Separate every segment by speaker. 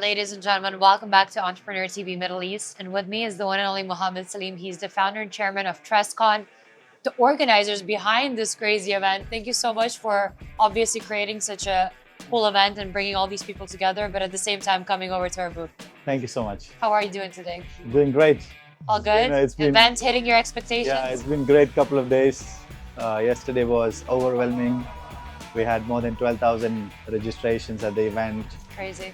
Speaker 1: Ladies and gentlemen, welcome back to Entrepreneur TV Middle East. And with me is the one and only Mohammed Saleem. He's the founder and chairman of Trescon, the organizers behind this crazy event. Thank you so much for obviously creating such a cool event and bringing all these people together, but at the same time coming over to our booth.
Speaker 2: Thank you so much.
Speaker 1: How are you doing today?
Speaker 2: Doing great.
Speaker 1: All good? Event hitting your expectations?
Speaker 2: Yeah, it's been great couple of days. Yesterday was overwhelming. We had more than 12,000 registrations at the event.
Speaker 1: Crazy.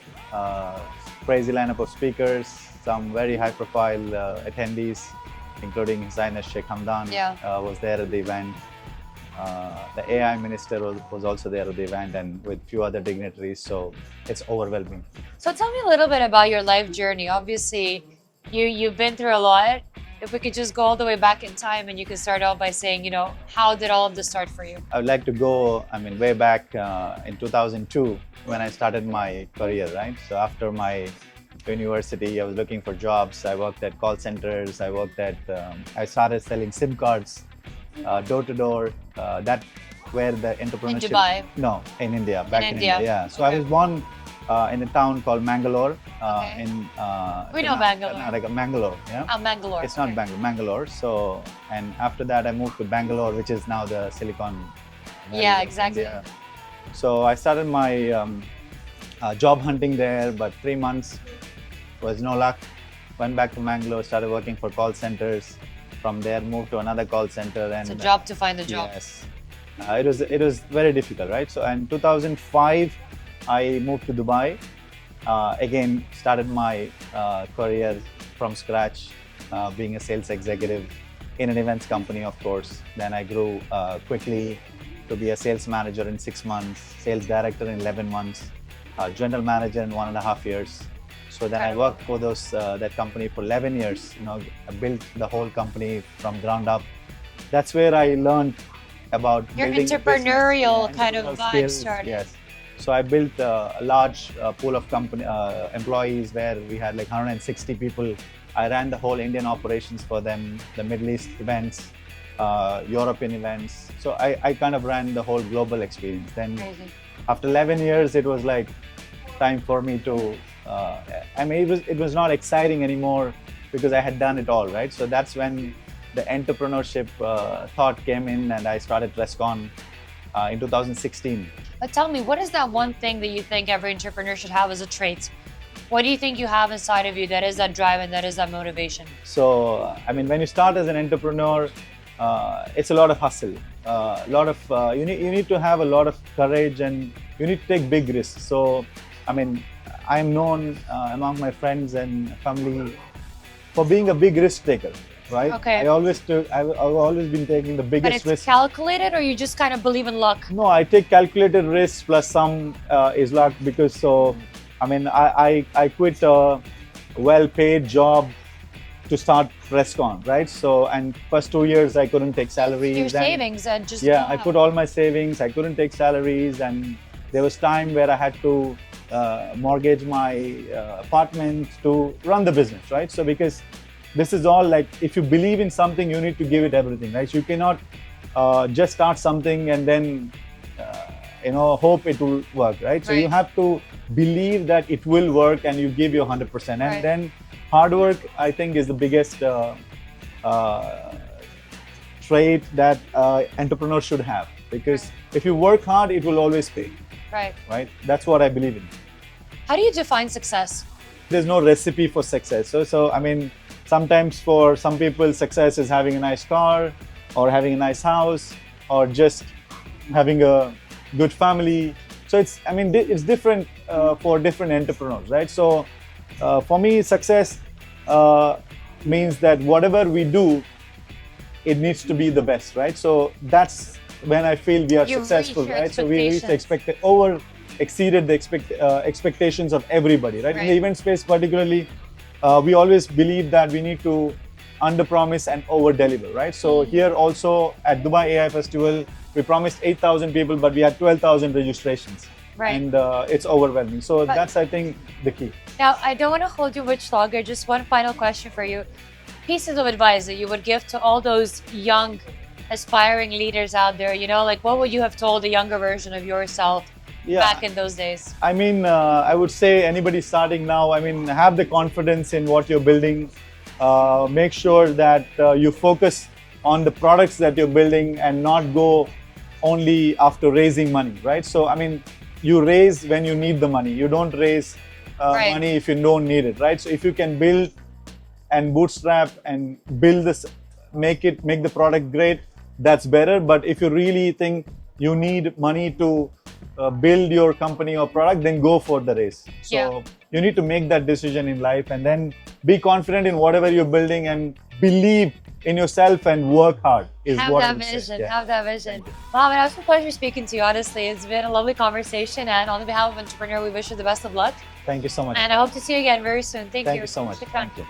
Speaker 2: Crazy lineup of speakers, some very high profile attendees, including His Highness Sheikh Hamdan was there at the event. The AI minister was also there at the event, and with few other dignitaries, so it's overwhelming.
Speaker 1: So tell me a little bit about your life journey. Obviously, you've been through a lot. If we could just go all the way back in time and you could start out by saying, how did all of this start for you?
Speaker 2: I would like to go, way back in 2002 when I started my career, right? So after my university, I was looking for jobs. I worked at call centers. I started selling SIM cards, door to door. That where the entrepreneurship.
Speaker 1: In Dubai?
Speaker 2: No, in India, back in
Speaker 1: India.
Speaker 2: Yeah. So I was born in a town called Mangalore.
Speaker 1: We know Bangalore.
Speaker 2: Like Mangalore, yeah.
Speaker 1: Oh, Mangalore.
Speaker 2: It's not Bangalore, Mangalore. So, and after that, I moved to Bangalore, which is now the Silicon Valley.
Speaker 1: Yeah, exactly.
Speaker 2: India. So I started my job hunting there, but 3 months was no luck. Went back to Mangalore, started working for call centers. From there, moved to another call center. And
Speaker 1: it's a job to find a job.
Speaker 2: Yes, it was very difficult, right? So in 2005, I moved to Dubai. Again, started my career from scratch, being a sales executive in an events company, of course. Then I grew quickly to be a sales manager in 6 months, sales director in 11 months, general manager in 1.5 years. So then I worked for that company for 11 years. I built the whole company from ground up. That's where I learned about
Speaker 1: your
Speaker 2: building
Speaker 1: entrepreneurial kind of vibe
Speaker 2: skills.
Speaker 1: started.
Speaker 2: Yes. So I built a large pool of employees where we had like 160 people. I ran the whole Indian operations for them, the Middle East events, European events. So I kind of ran the whole global experience. Then after 11 years, it was like time for me to, it was not exciting anymore because I had done it all, right? So that's when the entrepreneurship thought came in, and I started Trescon in 2016.
Speaker 1: But tell me, what is that one thing that you think every entrepreneur should have as a trait? What do you think you have inside of you that is that drive and that is that motivation?
Speaker 2: So, when you start as an entrepreneur, it's a lot of hustle. You need to have a lot of courage, and you need to take big risks. So, I'm known among my friends and family for being a big risk taker. Right?
Speaker 1: Okay.
Speaker 2: I've always been taking the biggest risk.
Speaker 1: But it's calculated, or you just kind of believe in luck?
Speaker 2: No, I take calculated risks plus some is luck, because I quit a well-paid job to start Trescon, right? So, and first 2 years I couldn't take salaries.
Speaker 1: Your savings and just
Speaker 2: I put all my savings. I couldn't take salaries, and there was time where I had to mortgage my apartment to run the business, right? So because this is all like, if you believe in something, you need to give it everything, right? So you cannot just start something and then, hope it will work, right? So you have to believe that it will work, and you give your 100%. And then hard work, I think, is the biggest trait that entrepreneurs should have. Because if you work hard, it will always pay. Right? That's what I believe in.
Speaker 1: How do you define success?
Speaker 2: There's no recipe for success. So sometimes for some people, success is having a nice car, or having a nice house, or just having a good family. So it's different for different entrepreneurs, right? So for me, success means that whatever we do, it needs to be the best, right? So that's when I feel we are successful, right? So we exceeded the expectations of everybody, right? In the event space particularly, we always believe that we need to under-promise and over-deliver, right? So here also at Dubai AI Festival, we promised 8,000 people, but we had 12,000 registrations. And it's overwhelming. So that's, I think, the key.
Speaker 1: Now, I don't want to hold you much longer. Just one final question for you. Pieces of advice that you would give to all those young, aspiring leaders out there, what would you have told a younger version of yourself
Speaker 2: Yeah.
Speaker 1: back in those days?
Speaker 2: I mean, I would say anybody starting now, I mean, have the confidence in what you're building. Make sure that you focus on the products that you're building and not go only after raising money, right? So, I mean, you raise when you need the money. You don't raise
Speaker 1: Right.
Speaker 2: money if you don't need it, right? So, if you can build and bootstrap and build this, make the product great, that's better. But if you really think you need money to build your company or product, then go for the race. So
Speaker 1: Yeah.
Speaker 2: you need to make that decision in life and then be confident in whatever you're building and believe in yourself and work hard is
Speaker 1: Have
Speaker 2: what I
Speaker 1: that
Speaker 2: would say.
Speaker 1: vision.
Speaker 2: Yeah.
Speaker 1: Have that vision. Mohammed, it was a pleasure speaking to you, honestly. It's been a lovely conversation. And on behalf of Entrepreneur, we wish you the best of luck.
Speaker 2: Thank you so much.
Speaker 1: And I hope to see you again very soon. Thank
Speaker 2: Thank
Speaker 1: you.
Speaker 2: you so much.
Speaker 1: Shukran.
Speaker 2: Thank you.